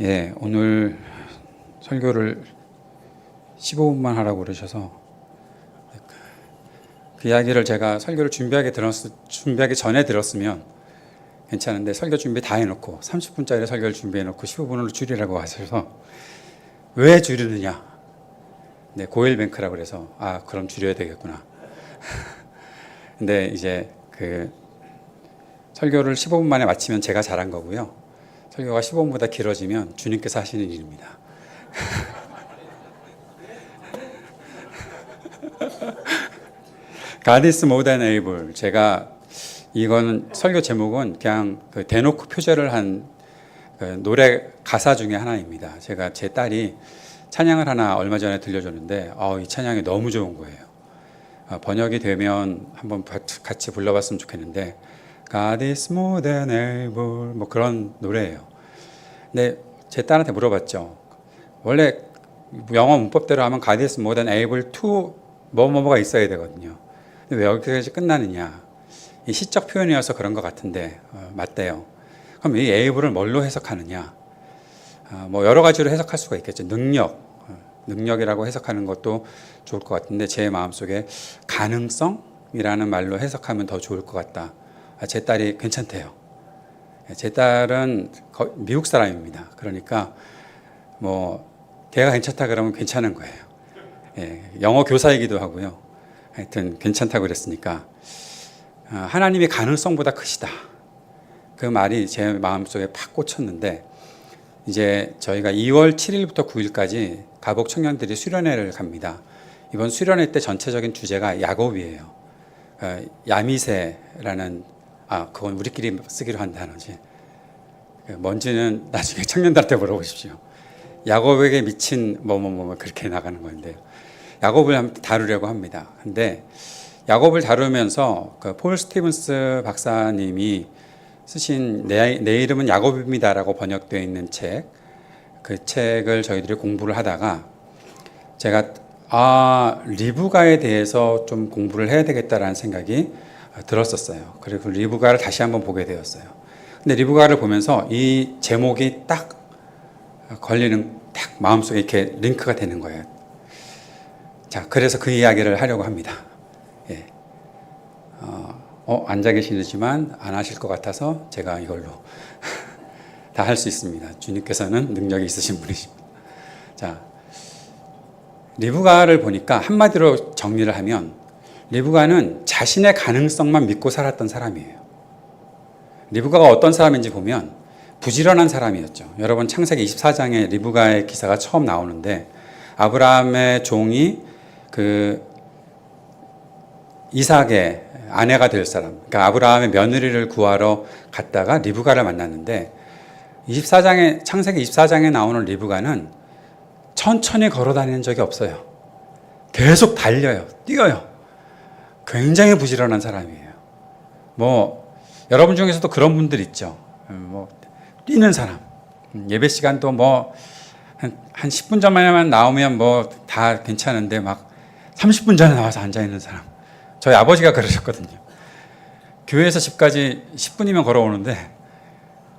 예, 오늘 설교를 15분만 하라고 그러셔서 그 이야기를 제가 설교를 준비하기 전에 들었으면 괜찮은데 설교 준비 다 해놓고 30분짜리 설교를 준비해놓고 15분으로 줄이라고 하셔서 왜 줄이느냐? 네, 고일뱅크라고 그래서 그럼 줄여야 되겠구나. 근데 이제 그 설교를 15분 만에 마치면 제가 잘한 거고요. 설교가 15분보다 길어지면 주님께서 하시는 일입니다. God is more than able. 제가 이건 설교 제목은 그냥 대놓고 표절을 한 노래 가사 중에 하나입니다. 제가 제 딸이 찬양을 하나 얼마 전에 들려줬는데 이 찬양이 너무 좋은 거예요. 번역이 되면 한번 같이 불러봤으면 좋겠는데 God is more than able 뭐 그런 노래예요. 근데 제 딸한테 물어봤죠. 원래 영어 문법대로 하면 God is more than able to 뭐뭐뭐가 있어야 되거든요. 근데 왜 여기까지 끝나느냐? 이 시적 표현이어서 그런 것 같은데 맞대요. 그럼 이 able을 뭘로 해석하느냐? 뭐 여러 가지로 해석할 수가 있겠죠. 능력이라고 해석하는 것도 좋을 것 같은데 제 마음속에 가능성이라는 말로 해석하면 더 좋을 것 같다. 제 딸이 괜찮대요. 제 딸은 미국 사람입니다. 그러니까 뭐 걔가 괜찮다 그러면 괜찮은 거예요. 영어 교사이기도 하고요. 하여튼 괜찮다고 그랬으니까 하나님이 가능성보다 크시다. 그 말이 제 마음속에 팍 꽂혔는데 이제 저희가 2월 7일부터 9일까지 가복 청년들이 수련회를 갑니다. 이번 수련회 때 전체적인 주제가 야곱이에요. 야미세라는 그건 우리끼리 쓰기로 한 단어지. 뭔지는 나중에 청년들한테 물어보십시오. 야곱에게 미친 뭐뭐뭐 그렇게 나가는 건데요. 야곱을 다루려고 합니다. 근데 야곱을 다루면서 폴 스티븐스 박사님이 쓰신 내 이름은 야곱입니다라고 번역되어 있는 책, 그 책을 저희들이 공부를 하다가 제가 리브가에 대해서 좀 공부를 해야 되겠다라는 생각이 들었었어요. 그리고 리브가를 다시 한번 보게 되었어요. 근데 리브가를 보면서 이 제목이 딱 마음속에 이렇게 링크가 되는 거예요. 자, 그래서 그 이야기를 하려고 합니다. 예. 앉아 계시지만 안 하실 것 같아서 제가 이걸로 다 할 수 있습니다. 주님께서는 능력이 있으신 분이십니다. 자, 리브가를 보니까 한마디로 정리를 하면 리브가는 자신의 가능성만 믿고 살았던 사람이에요. 리브가가 어떤 사람인지 보면 부지런한 사람이었죠. 여러분 창세기 24장에 리브가의 기사가 처음 나오는데 아브라함의 종이 이삭의 아내가 될 사람, 그러니까 아브라함의 며느리를 구하러 갔다가 리브가를 만났는데 창세기 24장에 나오는 리브가는 천천히 걸어 다니는 적이 없어요. 계속 달려요. 뛰어요. 굉장히 부지런한 사람이에요. 뭐 여러분 중에서도 그런 분들 있죠. 뭐 뛰는 사람. 예배 시간도 뭐 한 10분 전에만 나오면 뭐 다 괜찮은데 막 30분 전에 나와서 앉아 있는 사람. 저희 아버지가 그러셨거든요. 교회에서 집까지 10분이면 걸어오는데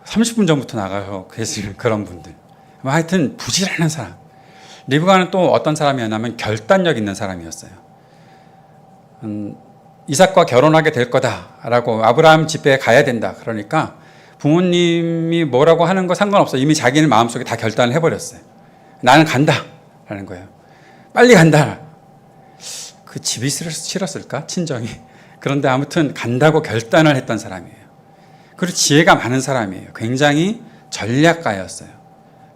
30분 전부터 나가서 계시는 그런 분들. 하여튼 부지런한 사람. 리브가는 또 어떤 사람이었냐면 결단력 있는 사람이었어요. 이삭과 결혼하게 될 거다라고 아브라함 집에 가야 된다. 그러니까 부모님이 뭐라고 하는 거 상관없어. 이미 자기는 마음속에 다 결단을 해버렸어요. 나는 간다라는 거예요. 빨리 간다. 그 집이 싫었을까? 친정이. 그런데 아무튼 간다고 결단을 했던 사람이에요. 그리고 지혜가 많은 사람이에요. 굉장히 전략가였어요.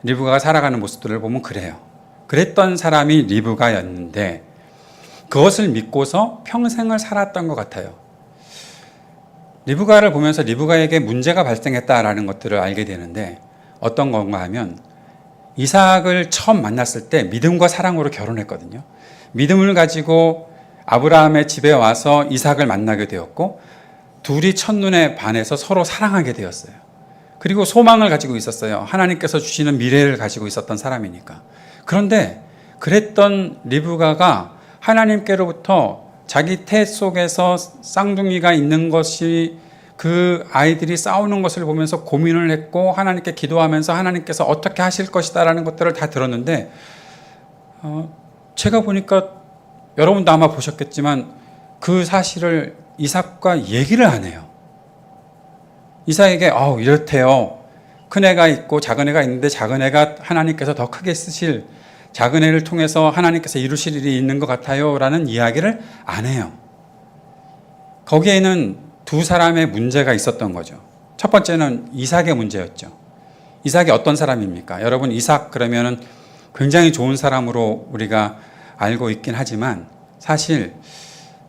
리브가가 살아가는 모습들을 보면 그래요. 그랬던 사람이 리브가였는데 그것을 믿고서 평생을 살았던 것 같아요. 리브가를 보면서 리브가에게 문제가 발생했다라는 것들을 알게 되는데 어떤 건가 하면 이삭을 처음 만났을 때 믿음과 사랑으로 결혼했거든요. 믿음을 가지고 아브라함의 집에 와서 이삭을 만나게 되었고 둘이 첫눈에 반해서 서로 사랑하게 되었어요. 그리고 소망을 가지고 있었어요. 하나님께서 주시는 미래를 가지고 있었던 사람이니까. 그런데 그랬던 리브가가 하나님께로부터 자기 태 속에서 쌍둥이가 있는 것이 그 아이들이 싸우는 것을 보면서 고민을 했고 하나님께 기도하면서 하나님께서 어떻게 하실 것이다라는 것들을 다 들었는데 제가 보니까 여러분도 아마 보셨겠지만 그 사실을 이삭과 얘기를 안 해요. 이삭에게 이렇대요. 큰애가 있고 작은애가 있는데 작은애가 하나님께서 더 크게 쓰실, 작은애를 통해서 하나님께서 이루실 일이 있는 것 같아요 라는 이야기를 안 해요. 거기에는 두 사람의 문제가 있었던 거죠. 첫 번째는 이삭의 문제였죠. 이삭이 어떤 사람입니까? 여러분, 이삭 그러면은 굉장히 좋은 사람으로 우리가 알고 있긴 하지만 사실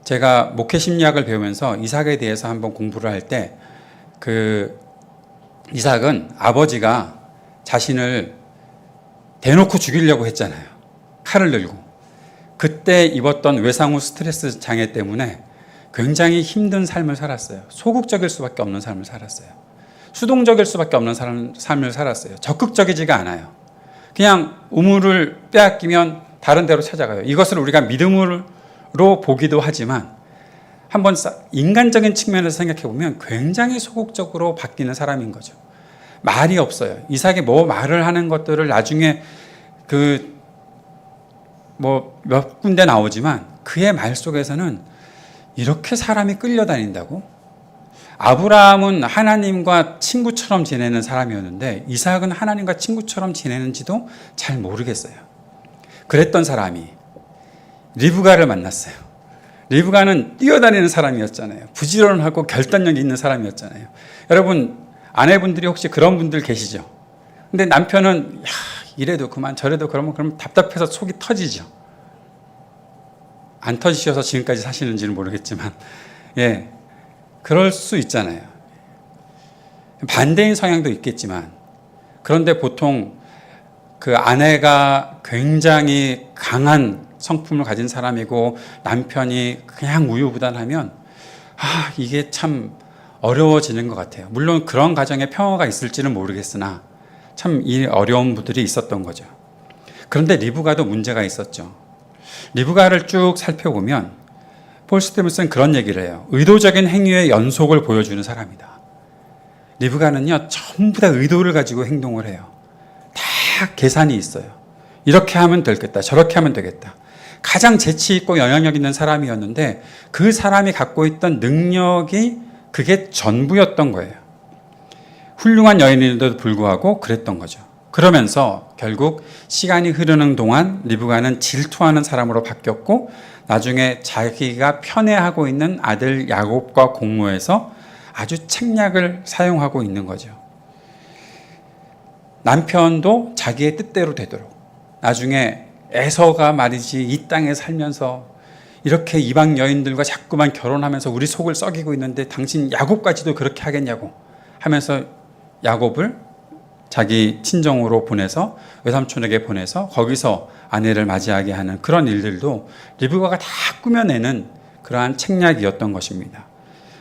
제가 목회 심리학을 배우면서 이삭에 대해서 한번 공부를 할 때 이삭은 아버지가 자신을 대놓고 죽이려고 했잖아요. 칼을 들고. 그때 입었던 외상후 스트레스 장애 때문에 굉장히 힘든 삶을 살았어요. 소극적일 수밖에 없는 삶을 살았어요. 수동적일 수밖에 없는 삶을 살았어요. 적극적이지가 않아요. 그냥 우물을 빼앗기면 다른 데로 찾아가요. 이것을 우리가 믿음으로 보기도 하지만 한번 인간적인 측면에서 생각해 보면 굉장히 소극적으로 바뀌는 사람인 거죠. 말이 없어요. 이삭이 뭐 말을 하는 것들을 나중에 몇 군데 나오지만 그의 말 속에서는 이렇게 사람이 끌려다닌다고? 아브라함은 하나님과 친구처럼 지내는 사람이었는데 이삭은 하나님과 친구처럼 지내는지도 잘 모르겠어요. 그랬던 사람이 리브가를 만났어요. 리브가는 뛰어다니는 사람이었잖아요. 부지런하고 결단력 있는 사람이었잖아요. 여러분, 아내분들이 혹시 그런 분들 계시죠? 근데 남편은 이래도 그만 저래도 그러면 답답해서 속이 터지죠. 안 터지셔서 지금까지 사시는지는 모르겠지만 그럴 수 있잖아요. 반대인 성향도 있겠지만 그런데 보통 그 아내가 굉장히 강한 성품을 가진 사람이고 남편이 그냥 우유부단하면 이게 참 어려워지는 것 같아요. 물론 그런 가정에 평화가 있을지는 모르겠으나 참 이 어려운 분들이 있었던 거죠. 그런데 리브가도 문제가 있었죠. 리브가를 쭉 살펴보면 폴 스티븐스는 그런 얘기를 해요. 의도적인 행위의 연속을 보여주는 사람이다. 리브가는요, 전부 다 의도를 가지고 행동을 해요. 다 계산이 있어요. 이렇게 하면 되겠다. 저렇게 하면 되겠다. 가장 재치 있고 영향력 있는 사람이었는데 그 사람이 갖고 있던 능력이 그게 전부였던 거예요. 훌륭한 여인인데도 불구하고 그랬던 거죠. 그러면서 결국 시간이 흐르는 동안 리브가는 질투하는 사람으로 바뀌었고 나중에 자기가 편애하고 있는 아들 야곱과 공모해서 아주 책략을 사용하고 있는 거죠. 남편도 자기의 뜻대로 되도록. 나중에 에서가 말이지 이 땅에 살면서 이렇게 이방 여인들과 자꾸만 결혼하면서 우리 속을 썩이고 있는데 당신 야곱까지도 그렇게 하겠냐고 하면서 야곱을 자기 친정으로 보내서 외삼촌에게 보내서 거기서 아내를 맞이하게 하는 그런 일들도 리브가가 다 꾸며내는 그러한 책략이었던 것입니다.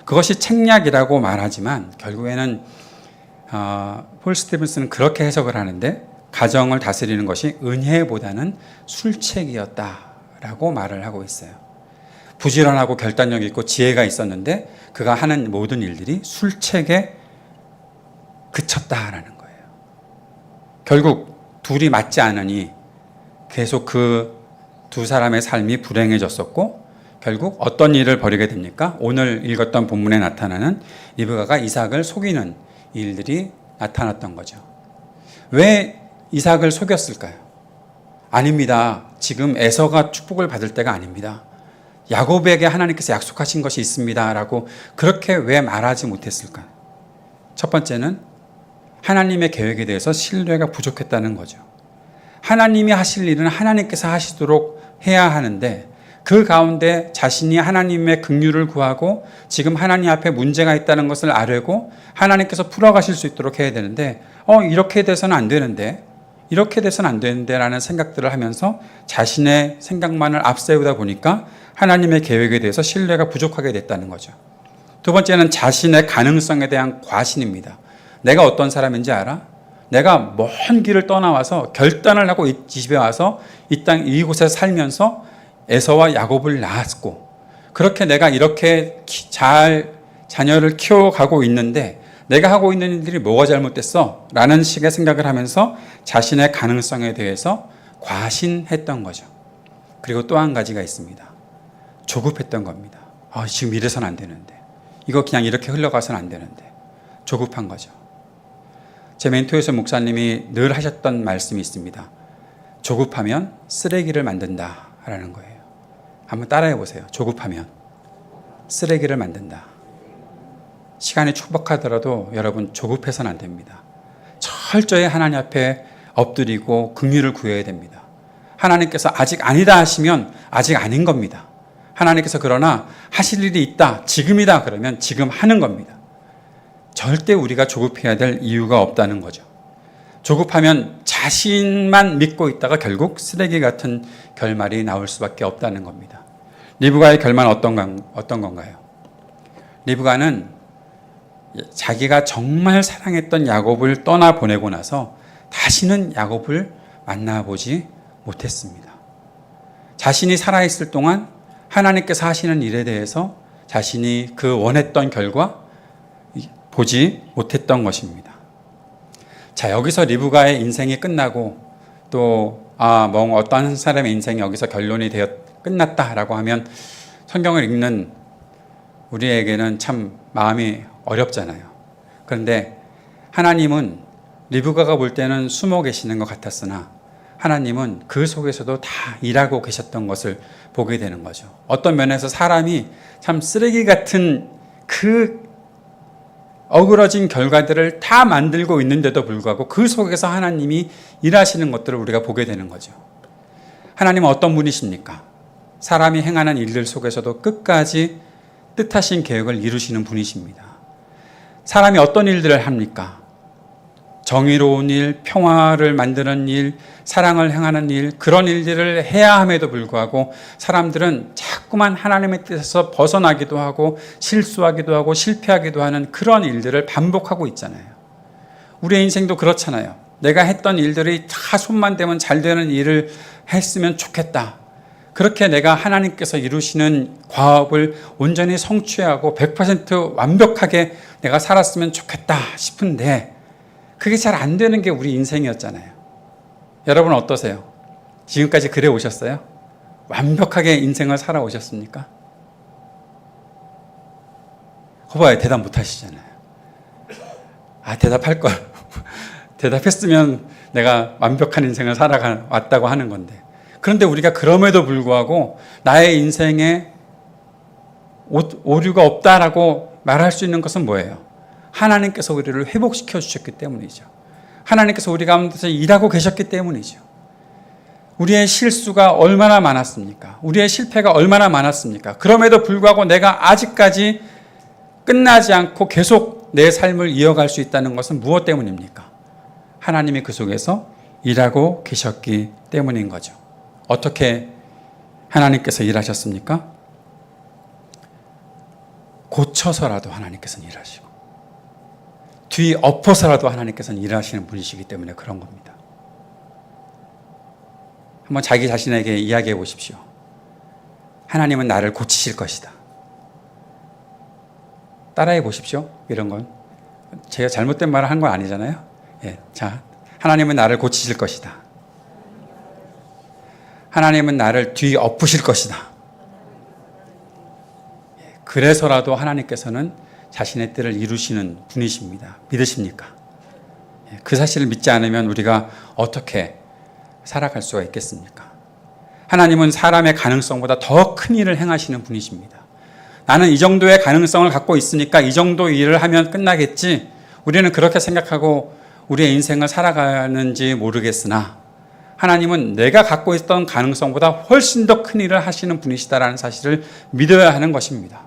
그것이 책략이라고 말하지만 결국에는 폴 스티븐스는 그렇게 해석을 하는데 가정을 다스리는 것이 은혜보다는 술책이었다라고 말을 하고 있어요. 부지런하고 결단력 있고 지혜가 있었는데 그가 하는 모든 일들이 술책에 그쳤다라는 거예요. 결국 둘이 맞지 않으니 계속 그 두 사람의 삶이 불행해졌었고 결국 어떤 일을 벌이게 됩니까? 오늘 읽었던 본문에 나타나는 리브가가 이삭을 속이는 일들이 나타났던 거죠. 왜 이삭을 속였을까요? 아닙니다. 지금 에서가 축복을 받을 때가 아닙니다. 야곱에게 하나님께서 약속하신 것이 있습니다. 라고 그렇게 왜 말하지 못했을까요? 첫 번째는 하나님의 계획에 대해서 신뢰가 부족했다는 거죠. 하나님이 하실 일은 하나님께서 하시도록 해야 하는데 그 가운데 자신이 하나님의 긍휼을 구하고 지금 하나님 앞에 문제가 있다는 것을 알고 하나님께서 풀어가실 수 있도록 해야 되는데 이렇게 돼서는 안 되는데 이렇게 돼서는 안 되는데 라는 생각들을 하면서 자신의 생각만을 앞세우다 보니까 하나님의 계획에 대해서 신뢰가 부족하게 됐다는 거죠. 두 번째는 자신의 가능성에 대한 과신입니다. 내가 어떤 사람인지 알아? 내가 먼 길을 떠나와서 결단을 하고 이 집에 와서 이곳에 살면서 에서와 야곱을 낳았고 그렇게 내가 이렇게 잘 자녀를 키워가고 있는데 내가 하고 있는 일들이 뭐가 잘못됐어? 라는 식의 생각을 하면서 자신의 가능성에 대해서 과신했던 거죠. 그리고 또 한 가지가 있습니다. 조급했던 겁니다. 지금 이래서는 안 되는데. 이거 그냥 이렇게 흘러가서는 안 되는데. 조급한 거죠. 제 멘토에서 목사님이 늘 하셨던 말씀이 있습니다. 조급하면 쓰레기를 만든다라는 거예요. 한번 따라해 보세요. 조급하면 쓰레기를 만든다. 시간이 촉박하더라도 여러분 조급해서는 안 됩니다. 철저히 하나님 앞에 엎드리고 긍휼을 구해야 됩니다. 하나님께서 아직 아니다 하시면 아직 아닌 겁니다. 하나님께서 그러나 하실 일이 있다, 지금이다 그러면 지금 하는 겁니다. 절대 우리가 조급해야 될 이유가 없다는 거죠. 조급하면 자신만 믿고 있다가 결국 쓰레기 같은 결말이 나올 수밖에 없다는 겁니다. 리브가의 결말은 어떤 건가요? 리브가는 자기가 정말 사랑했던 야곱을 떠나보내고 나서 다시는 야곱을 만나보지 못했습니다. 자신이 살아있을 동안 하나님께서 하시는 일에 대해서 자신이 그 원했던 결과 보지 못했던 것입니다. 자, 여기서 리브가의 인생이 끝나고 또 어떤 사람의 인생이 여기서 결론이 되어 끝났다라고 하면 성경을 읽는 우리에게는 참 마음이 어렵잖아요. 그런데 하나님은 리브가가 볼 때는 숨어 계시는 것 같았으나 하나님은 그 속에서도 다 일하고 계셨던 것을 보게 되는 거죠. 어떤 면에서 사람이 참 쓰레기 같은 그 어그러진 결과들을 다 만들고 있는데도 불구하고 그 속에서 하나님이 일하시는 것들을 우리가 보게 되는 거죠. 하나님은 어떤 분이십니까? 사람이 행하는 일들 속에서도 끝까지 뜻하신 계획을 이루시는 분이십니다. 사람이 어떤 일들을 합니까? 정의로운 일, 평화를 만드는 일, 사랑을 행하는 일, 그런 일들을 해야 함에도 불구하고 사람들은 자꾸만 하나님의 뜻에서 벗어나기도 하고 실수하기도 하고 실패하기도 하는 그런 일들을 반복하고 있잖아요. 우리의 인생도 그렇잖아요. 내가 했던 일들이 다 손만 대면 잘 되는 일을 했으면 좋겠다. 그렇게 내가 하나님께서 이루시는 과업을 온전히 성취하고 100% 완벽하게 내가 살았으면 좋겠다 싶은데 그게 잘 안 되는 게 우리 인생이었잖아요. 여러분 어떠세요? 지금까지 그래 오셨어요? 완벽하게 인생을 살아오셨습니까? 거봐요. 대답 못 하시잖아요. 대답할 걸. 대답했으면 내가 완벽한 인생을 살아왔다고 하는 건데. 그런데 우리가 그럼에도 불구하고 나의 인생에 오류가 없다라고 말할 수 있는 것은 뭐예요? 하나님께서 우리를 회복시켜 주셨기 때문이죠. 하나님께서 우리 가운데서 일하고 계셨기 때문이죠. 우리의 실수가 얼마나 많았습니까? 우리의 실패가 얼마나 많았습니까? 그럼에도 불구하고 내가 아직까지 끝나지 않고 계속 내 삶을 이어갈 수 있다는 것은 무엇 때문입니까? 하나님이 그 속에서 일하고 계셨기 때문인 거죠. 어떻게 하나님께서 일하셨습니까? 고쳐서라도 하나님께서는 일하시고 뒤 엎어서라도 하나님께서는 일하시는 분이시기 때문에 그런 겁니다. 한번 자기 자신에게 이야기해 보십시오. 하나님은 나를 고치실 것이다. 따라해 보십시오. 이런 건 제가 잘못된 말을 한 건 아니잖아요. 자, 하나님은 나를 고치실 것이다. 하나님은 나를 뒤 엎으실 것이다. 그래서라도 하나님께서는 자신의 뜻을 이루시는 분이십니다. 믿으십니까? 그 사실을 믿지 않으면 우리가 어떻게 살아갈 수가 있겠습니까? 하나님은 사람의 가능성보다 더 큰 일을 행하시는 분이십니다. 나는 이 정도의 가능성을 갖고 있으니까 이 정도 일을 하면 끝나겠지. 우리는 그렇게 생각하고 우리의 인생을 살아가는지 모르겠으나 하나님은 내가 갖고 있던 가능성보다 훨씬 더 큰 일을 하시는 분이시다라는 사실을 믿어야 하는 것입니다.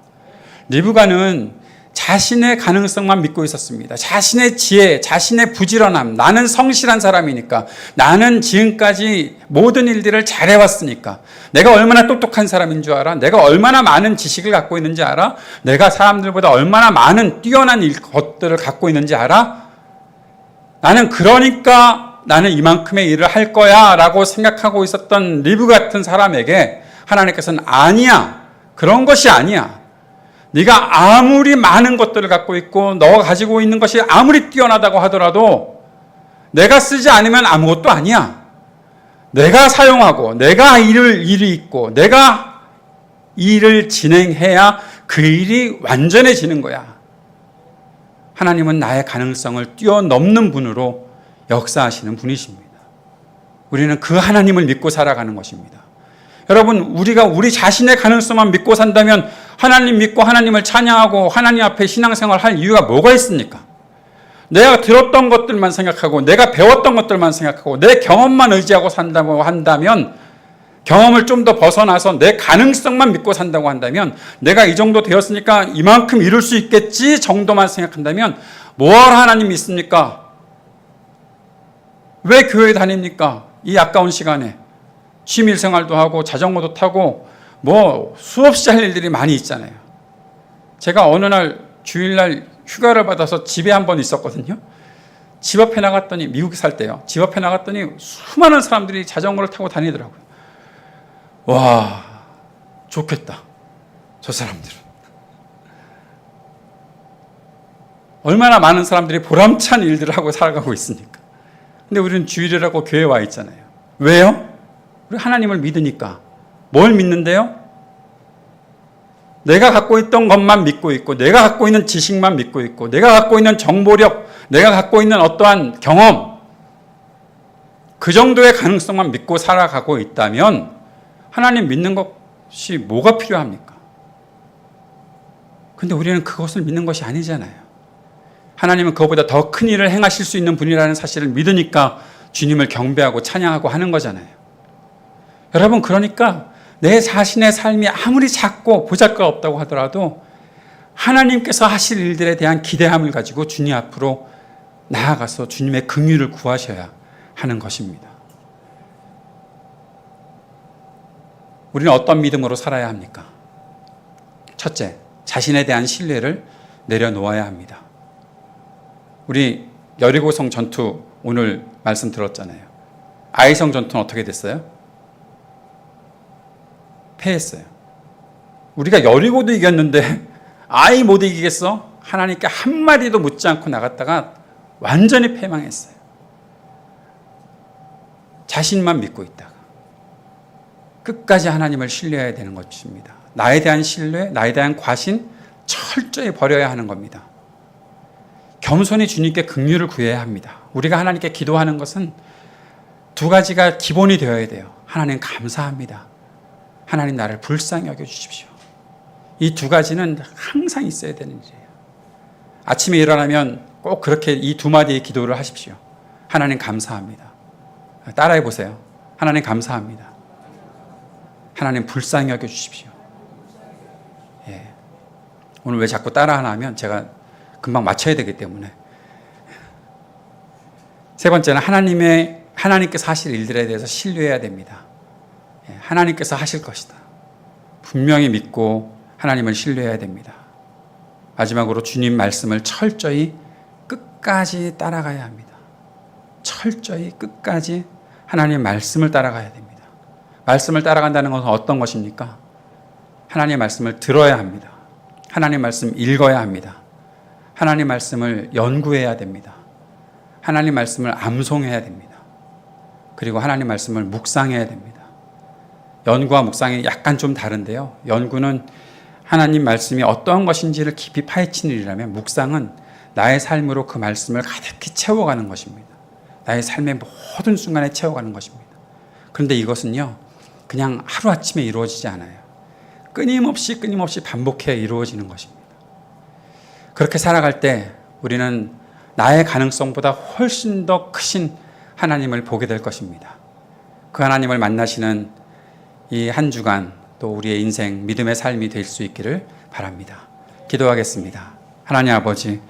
리브가는 자신의 가능성만 믿고 있었습니다. 자신의 지혜, 자신의 부지런함, 나는 성실한 사람이니까, 나는 지금까지 모든 일들을 잘해왔으니까, 내가 얼마나 똑똑한 사람인 줄 알아? 내가 얼마나 많은 지식을 갖고 있는지 알아? 내가 사람들보다 얼마나 많은 뛰어난 것들을 갖고 있는지 알아? 나는 그러니까 나는 이만큼의 일을 할 거야 라고 생각하고 있었던 리브 같은 사람에게 하나님께서는 아니야. 그런 것이 아니야. 네가 아무리 많은 것들을 갖고 있고 너가 가지고 있는 것이 아무리 뛰어나다고 하더라도 내가 쓰지 않으면 아무것도 아니야. 내가 사용하고 내가 일이 있고 내가 일을 진행해야 그 일이 완전해지는 거야. 하나님은 나의 가능성을 뛰어넘는 분으로 역사하시는 분이십니다. 우리는 그 하나님을 믿고 살아가는 것입니다. 여러분, 우리가 우리 자신의 가능성만 믿고 산다면 하나님 믿고 하나님을 찬양하고 하나님 앞에 신앙생활 할 이유가 뭐가 있습니까? 내가 들었던 것들만 생각하고 내가 배웠던 것들만 생각하고 내 경험만 의지하고 산다고 한다면, 경험을 좀 더 벗어나서 내 가능성만 믿고 산다고 한다면, 내가 이 정도 되었으니까 이만큼 이룰 수 있겠지 정도만 생각한다면 뭘 하나님 믿습니까? 왜 교회 다닙니까? 이 아까운 시간에 취미생활도 하고 자전거도 타고 뭐 수없이 할 일들이 많이 있잖아요. 제가 어느 날 주일날 휴가를 받아서 집에 한번 있었거든요. 집 앞에 나갔더니, 미국에 살 때요, 집 앞에 나갔더니 수많은 사람들이 자전거를 타고 다니더라고요. 와, 좋겠다. 저 사람들은 얼마나 많은 사람들이 보람찬 일들을 하고 살아가고 있습니까? 근데 우리는 주일이라고 교회에 와 있잖아요. 왜요? 우리 하나님을 믿으니까. 뭘 믿는데요? 내가 갖고 있던 것만 믿고 있고, 내가 갖고 있는 지식만 믿고 있고, 내가 갖고 있는 정보력, 내가 갖고 있는 어떠한 경험, 그 정도의 가능성만 믿고 살아가고 있다면 하나님 믿는 것이 뭐가 필요합니까? 근데 우리는 그것을 믿는 것이 아니잖아요. 하나님은 그것보다 더 큰 일을 행하실 수 있는 분이라는 사실을 믿으니까 주님을 경배하고 찬양하고 하는 거잖아요. 여러분, 그러니까 내 자신의 삶이 아무리 작고 보잘것없다고 하더라도 하나님께서 하실 일들에 대한 기대함을 가지고 주님 앞으로 나아가서 주님의 긍휼을 구하셔야 하는 것입니다. 우리는 어떤 믿음으로 살아야 합니까? 첫째, 자신에 대한 신뢰를 내려놓아야 합니다. 우리 여리고성 전투 오늘 말씀 들었잖아요. 아이성 전투는 어떻게 됐어요? 패했어요. 우리가 여리고도 이겼는데 아이 못 이기겠어? 하나님께 한마디도 묻지 않고 나갔다가 완전히 패망했어요. 자신만 믿고 있다가 끝까지 하나님을 신뢰해야 되는 것입니다. 나에 대한 신뢰, 나에 대한 과신 철저히 버려야 하는 겁니다. 겸손히 주님께 긍휼을 구해야 합니다. 우리가 하나님께 기도하는 것은 두 가지가 기본이 되어야 돼요. 하나님 감사합니다. 하나님 나를 불쌍히 여겨주십시오. 이 두 가지는 항상 있어야 되는 일이에요. 아침에 일어나면 꼭 그렇게 이 두 마디의 기도를 하십시오. 하나님 감사합니다. 따라해 보세요. 하나님 감사합니다. 하나님 불쌍히 여겨주십시오. 예. 오늘 왜 자꾸 따라하나 하면 제가 금방 맞춰야 되기 때문에. 세 번째는 하나님께서 하실 일들에 대해서 신뢰해야 됩니다. 하나님께서 하실 것이다. 분명히 믿고 하나님을 신뢰해야 됩니다. 마지막으로 주님 말씀을 철저히 끝까지 따라가야 합니다. 철저히 끝까지 하나님 말씀을 따라가야 됩니다. 말씀을 따라간다는 것은 어떤 것입니까? 하나님의 말씀을 들어야 합니다. 하나님 말씀 읽어야 합니다. 하나님 말씀을 연구해야 됩니다. 하나님 말씀을 암송해야 됩니다. 그리고 하나님 말씀을 묵상해야 됩니다. 연구와 묵상이 약간 좀 다른데요. 연구는 하나님 말씀이 어떠한 것인지를 깊이 파헤치는 일이라면, 묵상은 나의 삶으로 그 말씀을 가득히 채워가는 것입니다. 나의 삶의 모든 순간에 채워가는 것입니다. 그런데 이것은요, 그냥 하루아침에 이루어지지 않아요. 끊임없이 반복해야 이루어지는 것입니다. 그렇게 살아갈 때 우리는 나의 가능성보다 훨씬 더 크신 하나님을 보게 될 것입니다. 그 하나님을 만나시는 이 한 주간, 또 우리의 인생 믿음의 삶이 될 수 있기를 바랍니다. 기도하겠습니다. 하나님 아버지,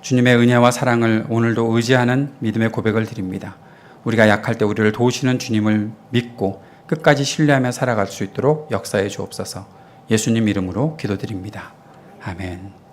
주님의 은혜와 사랑을 오늘도 의지하는 믿음의 고백을 드립니다. 우리가 약할 때 우리를 도우시는 주님을 믿고 끝까지 신뢰하며 살아갈 수 있도록 역사해 주옵소서. 예수님 이름으로 기도드립니다. 아멘.